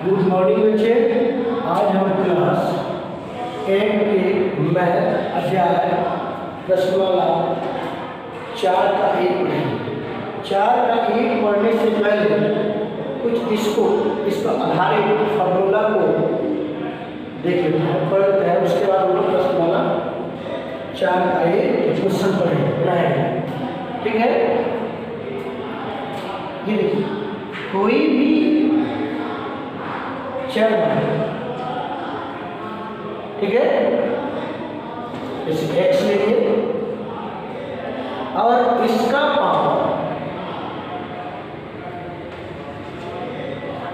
Good morning बच्चे। आज हम क्लास 8 के मैथ अध्याय प्रश्नमाला 4 का 1 पढ़ेंगे। 4 का 1 पढ़ने से पहले कुछ इसको आधारित फॉर्मूला को देख लेते हैं, पढ़ते हैं। उसके बाद हम लोग प्रश्नमाला 4 का 1 क्वेश्चन पढ़ेंगे। ठीक है, ये देखिए, कोई भी चर है, ठीक है, जैसे x लेंगे और इसका पावर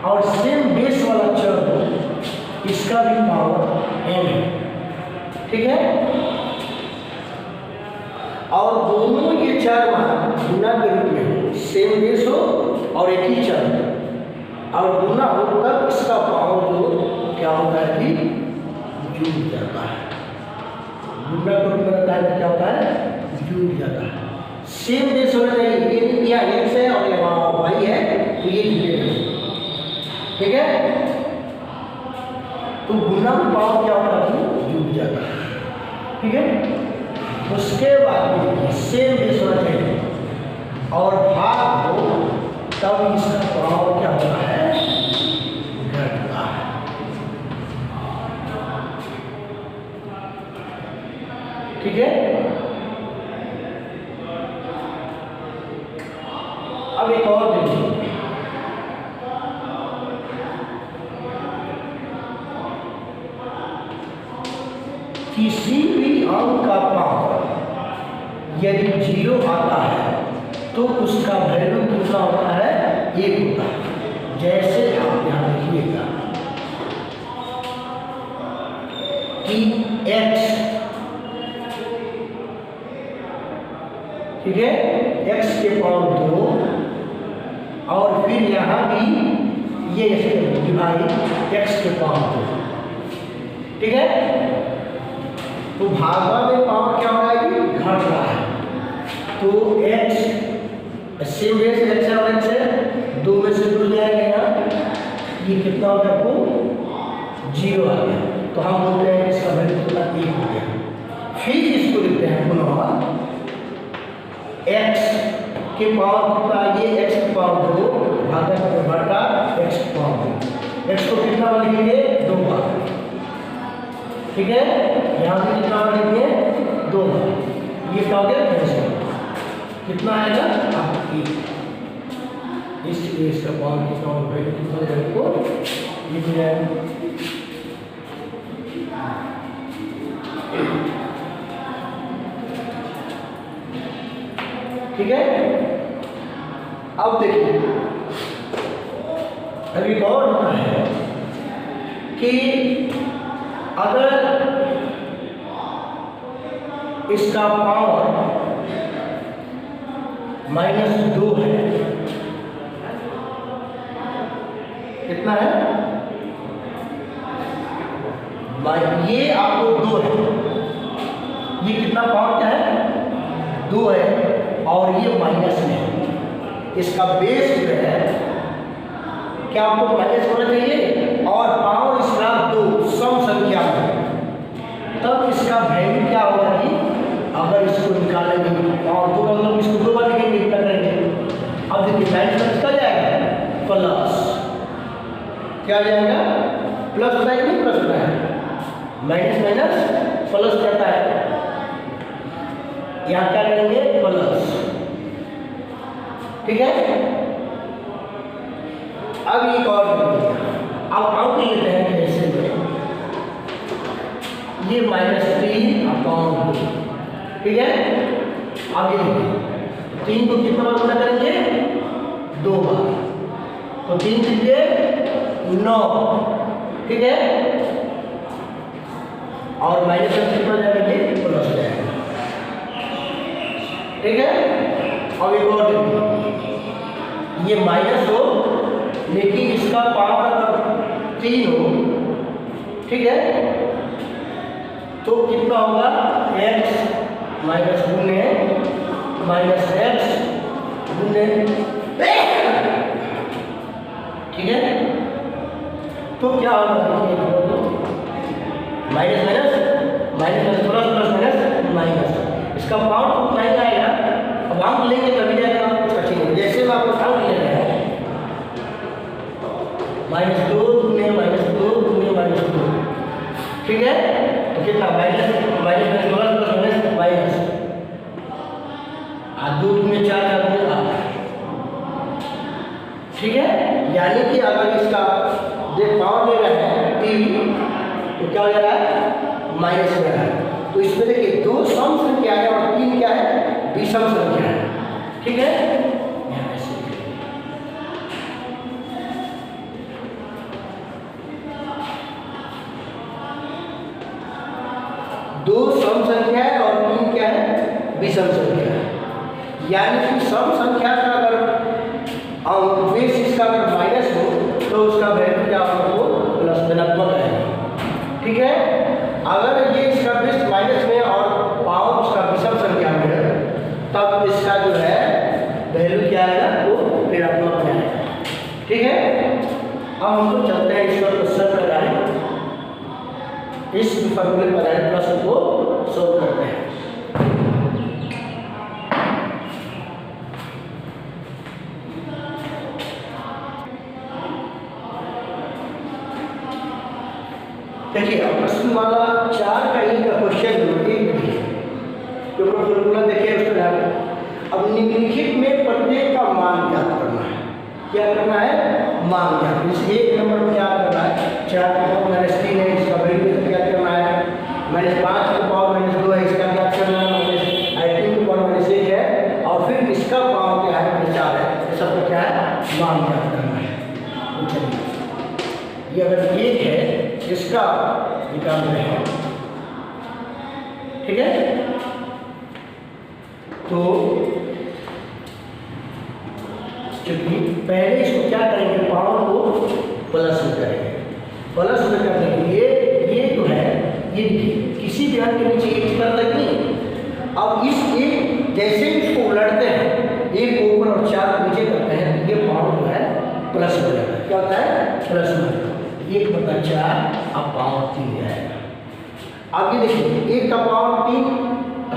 और सेम बेस वाला चर हो, इसका भी पावर n है, ठीक है। और दोनों ये चार मान गुना के रूप में सेम बेस हो और एक ही चर हो और गुना हो, तब इसका पावर जो क्या होता है कि जुड़ जाता है। गुना को रहता है तो क्या होता है, जुड़ जाता है। सेम बेस होना चाहिए, ये या x है और यहाँ y है, तो ये जुड़े हैं, ठीक है। तो गुना का पावर क्या होता है, जुड़ जाता है, ठीक है। उसके बाद सेम बेस होना चाहिए और भाग हो, तब इसका पावर क्या होता है, घटता है, ठीक है। अब एक और देखिए, किसी भी अंक का पावर यदि 0 आता है तो उसका वैल्यू कितना होता है, 1 होता है। जैसे आप यहाँ देखिएगा कि x, ठीक है, x के पावर 2 और फिर यहाँ भी ये डिवाइड x के पावर 2, ठीक है। तो भागवा में पावर क्या हो रहा है, घट रहा है। तो x सेम बेस x है और x है, 2 में से जुड़ जाएगा यहाँ, ये कितना हो गया, आपको 0 आ गया। तो हम बोलते हैं इसका वैल्यू कितना, 1 हो गया। फिर इसको लिखते हैं पुनः x के पावर कितना, ये x की पावर 2 भागा बटा x की पावर 2। x को कितना बार लिखेंगे, 2 बार, ठीक है। यहाँ पे कितना बार लिखेंगे, 2 बार। ये क्या हो गया, कितना आएगा आपकी, इसका पावर कितना होगा, कितना वैल्यू को लिख जाएगा, ठीक है। अब देखिए, अभी गौर होना है कि अगर इसका पावर -2 है, कितना है, ये आपको 2 है, ये कितना पावर क्या है, 2 है और ये माइनस में है। इसका बेस जो है क्या आपको माइनस होना चाहिए और पावर इसका 2 सम संख्या में, तब इसका वैल्यू क्या होगा कि अगर इसको निकालेंगे और 2 मतलब इसको 2 बार लिखेंगे, कितना करेंगे। अब देखिए माइनस क्या जाएगा, प्लस, क्या जाएगा, प्लस होता है कि प्लस होता है, माइनस माइनस प्लस रहता है। यहाँ क्या करेंगे, प्लस, ठीक है। अब एक और अब अंक लेते हैं कैसे में, ये -3/2, ठीक है। आगे 3 को कितना बार गुना करेंगे, 2 बार, तो 3 दीजिए 9, ठीक है। और माइनस कितना जाएगा, प्लस जाएगा, ठीक है। अब एक और ये माइनस हो लेकिन इसका पावर अगर 3 हो, ठीक है, तो कितना होगा, x माइनस गुने माइनस एक्स गुने, ठीक है। तो क्या होगा देखिए, minus minus minus plus plus minus minus, इसका पावर तो उतना ही आएगा। अब हम लेंगे तभी जाएगा कुछ कठिन है। जैसे मैं आपको पावर ले रहे हैं -2 गुने -2, ठीक है, तो कितना minus minus plus plus minus minus, 2 गुने 4 4 गुने 8, ठीक है। यानी कि अगर इसका जो पावर ले रहे हैं 3, तो क्या हो जा रहा है माइनस में रहा है। तो इसमें देखिए 2 सम संख्या है और 3 क्या है विषम संख्या है, ठीक है। दो सम संख्या है और 3 क्या है विषम संख्या है। यानी कि सम संख्या का अगर बेस इसका अगर माइनस हो तो उसका वैल्यू क्या होगा, वो प्लस धनात्मक आएगा, ठीक है। अगर ये इसका बेस माइनस में और पावर उसका विषम संख्या में है, तब इसका जो है वैल्यू क्या आएगा, वो ऋणात्मक में आएगा, ठीक है। अब हम लोग चलते हैं इस क्वेश्चन पर डायरेक्ट, इस फॉर्मूले पर डायरेक्ट प्रश्न को सॉल्व करते हैं। देखिए प्रश्न वाला 4 का ही का क्वेश्चन जो फॉर्मूला देखिए उसको डाल। अब निम्नलिखित में प्रत्येक का मान ज्ञात करना है। क्या करना है, मान ज्ञात। इस 1 नंबर में क्या करना है, 4 की पावर -3 है, इसका वैल्यू ज्ञात करना है। -5 की पावर -2 है, इसका ज्ञात करना है। -3 की पावर -1 है, और फिर इसका पावर क्या है 4 है। ये सबको क्या है, मान ज्ञात करना है। तो चलिए ये अगर 1 है इसका निकाल रहे हैं, ठीक है। तो चलिए पहले इसको क्या करेंगे, पावर को प्लस में करेंगे। प्लस में करने के लिए ये जो है ये किसी भी अंक के नीचे 1 कर देंगे। अब इस 1 जैसे इसको उलटते हैं, 1 ऊपर और 4 नीचे करते हैं, तो ये पावर जो है प्लस हो जाता है। क्या होता है, प्लस में 1/4 अब पावर 3 जाएगा। अब ये देखिए 1 का पावर 3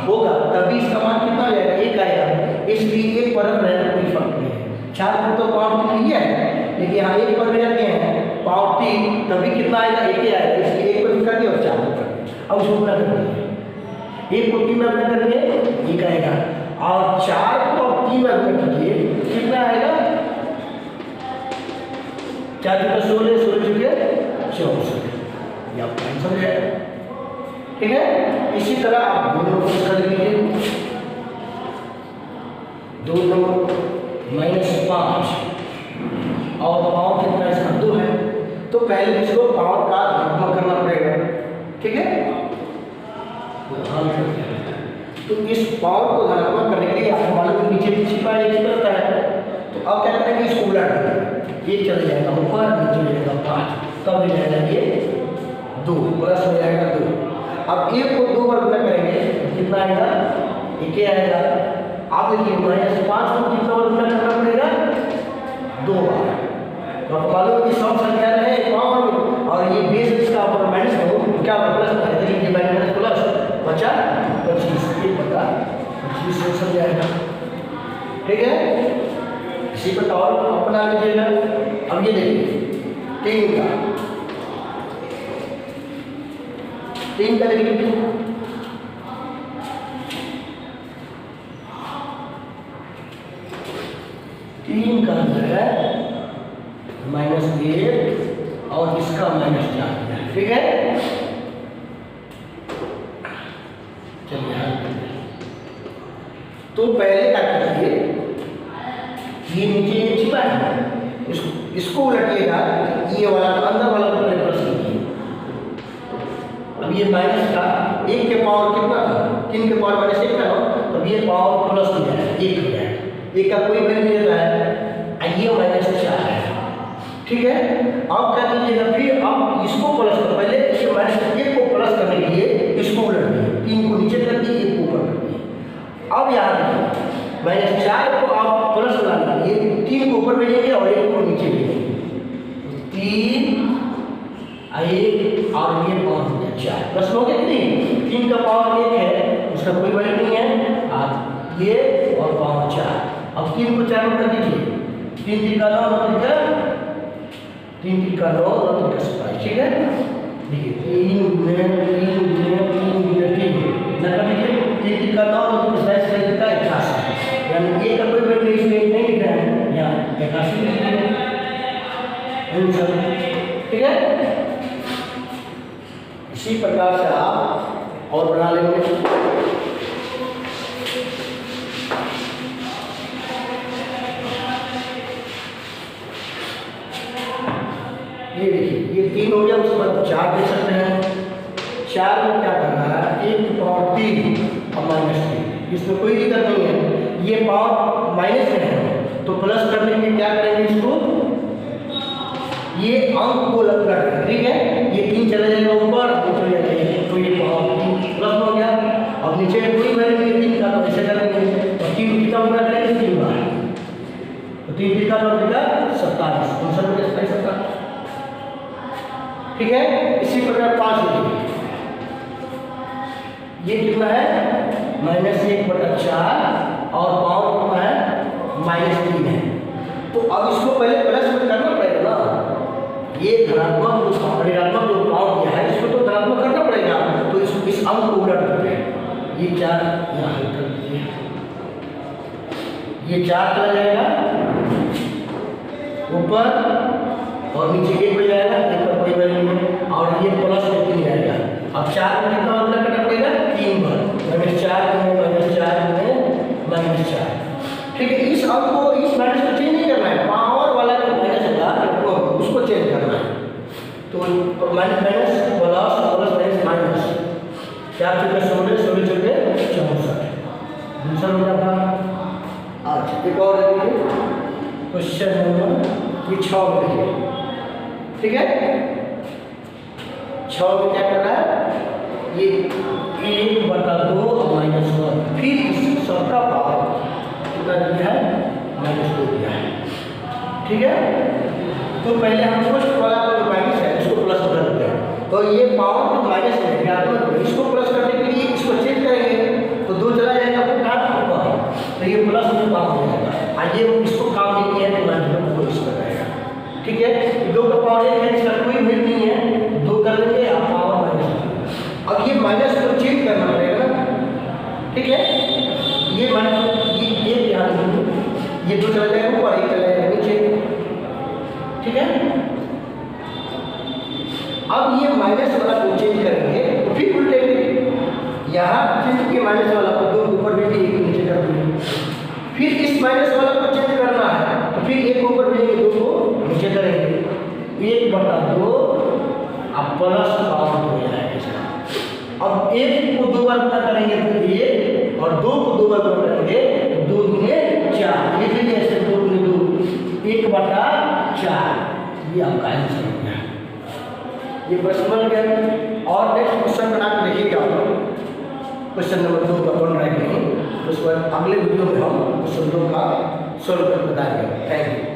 होगा तभी इसका मान कितना जाएगा, 1 आएगा। इसलिए 1 पर रहना कोई फर्क नहीं है। 4 पर तो पावर 3 नहीं है, लेकिन यहाँ 1 पर भी रखते हैं पावर 3, तभी कितना आएगा, 1 ही आएगा। इसलिए 1 पर कर दिया और 4 पर कर दिया। अब उसको गुना कर दीजिए, 1 को 3 में गुना करेंगे 1 आएगा, और 4 को 3 में गुना कीजिए कितना आएगा, 4 × 16, 16 × 64, ये आपका आंसर है, ठीक है। इसी तरह आप 2 नंबर कर लीजिए, 2 नंबर -5 और पावर कितना इसका 2 है। तो पहले इसको पावर का धनात्मक करना पड़ेगा, ठीक है। तो इस पावर को धनात्मक करने के लिए आपको मालूम नीचे छिपा एक करता है, तो अब क्या करेंगे, इसको उलट देंगे, ये चल जाएगा ऊपर, नीचे जाएगा 5, तब हो जाएगा ये 2 प्लस हो जाएगा 2। अब 1 को 2 बार गुना करेंगे कितना आएगा, 1 ही आएगा। आप देखिए -5 को कितना बार गुना करना पड़ेगा, 2 बार। तो आपको मालूम कि सम संख्या है पावर में, और ये बेस इसका ऊपर माइनस हो क्या प्लस है, देखिए माइनस प्लस बचा 25, 1/25 हो जाएगा, ठीक है। इसी पर और अपना लीजिएगा। अब ये देखिए 3 का देखिए 3 का है -1 और इसका -4, ठीक है। चलिए तो पहले क्या करिए, ये नीचे छिपा है, इसको उलटिएगा, ये वाला अंदर वाला को पहले प्लस कीजिए। अब ये माइनस का 1 के पावर कितना था, 3 के पावर -1 था, अब ये पावर प्लस हो जाएगा, 1 हो जाएगा। 1 का कोई वैल्यू नहीं रहता है, ये -4 है, ठीक है। अब क्या कीजिएगा, फिर अब इसको प्लस करो, पहले ये -1 को प्लस करने के लिए इसको उलट दिए, 3 को नीचे कर दिए, 1 को ऊपर कर दिए। अब यहाँ देखिए -4 को आप प्लस बनाने के लिए 3 को ऊपर भेजेंगे और 1 को नीचे भेजेंगे, 3 1 और ये 5 हो गया 4, प्रश्न हो गया कि नहीं। 3 का पावर 1 है, उसका कोई वैल्यू नहीं है, आज ये और पावर 4। अब 3 को 4 में कर दीजिए, 3 3 का 9, 9 3 का 9, 9 3 का 27, ठीक है। देखिए 3 गुणे 3 गुणे 3 गुणे 3 न कर दीजिए, 3 3 का 9, 9 3 का 27 का 81, यानी ये का कोई वैल्यू नहीं, इसमें नहीं लिख रहा है, यहाँ 81 लिख दीजिए, ठीक है। इसी प्रकार से आप और बना लेंगे। ये देखिए ये 3 हो गया, उसके बाद 4 दे सकते हैं। 4 में क्या करना है, 1 की पावर 3 और -3, इसमें कोई दिक्कत नहीं है। ये पावर माइनस में है तो प्लस करने के लिए क्या करेंगे, इसको ये अंक को लग कर, ठीक है। ये 3 चला जाएगा ऊपर, चले जाएगा, तो ये पावर 3 प्लस हो गया। अब नीचे कोई वैल्यू नहीं 3 का, तो ऐसे करेंगे, तो 3 कितना गुना करेंगे, 3 बार, तो 3 3 का 9 3 का 27, 27, ठीक है। इसी प्रकार 5 लिखिए, ये कितना है -1/4 और पावर कितना है -3 है। तो अब इसको पहले प्लस में करना पड़ेगा ना, ये धनात्मक ऋणात्मक जो पावर दिया है इसको तो धनात्मक करना पड़ेगा, तो इस अंक को उलट करते हैं, ये 4 यहाँ हल कर दीजिए, ये 4 चला जाएगा ऊपर और नीचे 1 हो जाएगा, 1 का कोई वैल्यू नहीं, और ये प्लस में 3 आएगा। अब 4 में कितना मतलब करना पड़ेगा, 3 बार, -4 में -4, ठीक है। इस अंक को, इस माइनस को चेंज नहीं करना है, पावर वाला जो माइनस होगा उसको चेंज करना है, तो माइनस प्लस माइनस 4 चौके 16, 16 चौके 64, दूसरा हो जाता। अच्छा एक और देखिए, क्वेश्चन नंबर 6 में देखिए, ठीक है। 6 में क्या कर रहा है, ये 1/2 -1, फिर इस सबका पावर कितना दिया है, -2 दिया है, ठीक है। तो पहले हम फर्स्ट वाला जो माइनस है इसको प्लस कर देते हैं, तो ये पावर जो माइनस है ऋणात्मक, इसको प्लस करने के लिए इसको चेंज करेंगे, तो 2 चला जाएगा, तो काट होगा, तो ये प्लस में काम हो जाएगा। आज ये इसको काम नहीं किया तो माइनस को इसका रहेगा, ठीक है। 2 का पावर 1 है, इसका कोई वैल्यू नहीं है, 2 कर देंगे आप पावर माइनस। अब ये माइनस को चेंज करना पड़ेगा, ठीक है। ये माइनस ये ध्यान, ये 2 चला जाएगा ऊपर, 1 चला जाएगा नीचे, ठीक है। अब ये माइनस वाला को चेंज करेंगे, तो फिर उल्टेंगे, यहाँ चेंज किए माइनस वाला को 2 ऊपर भी 1 नीचे कर देंगे, फिर इस माइनस वाला को चेंज करना है, तो फिर 1 ऊपर भेजेंगे, 2 को नीचे करेंगे, 1/2 अब प्लस पावर हो जाएगा इसका। अब 1 को 2 बार गुना करेंगे तो 1, और 2 को 2 बार गुना करेंगे 2 दूने 4, लिख लीजिए ऐसे 2 दूने 2, 1/4, ये आपका आंसर हो गया। ये प्रश्न बन गया। और नेक्स्ट क्वेश्चन बना के देखिएगा क्वेश्चन नंबर 2 का बन रहा है, उसके बाद अगले वीडियो में हम क्वेश्चन 2 का सोल्व कर बताएंगे। Thank you.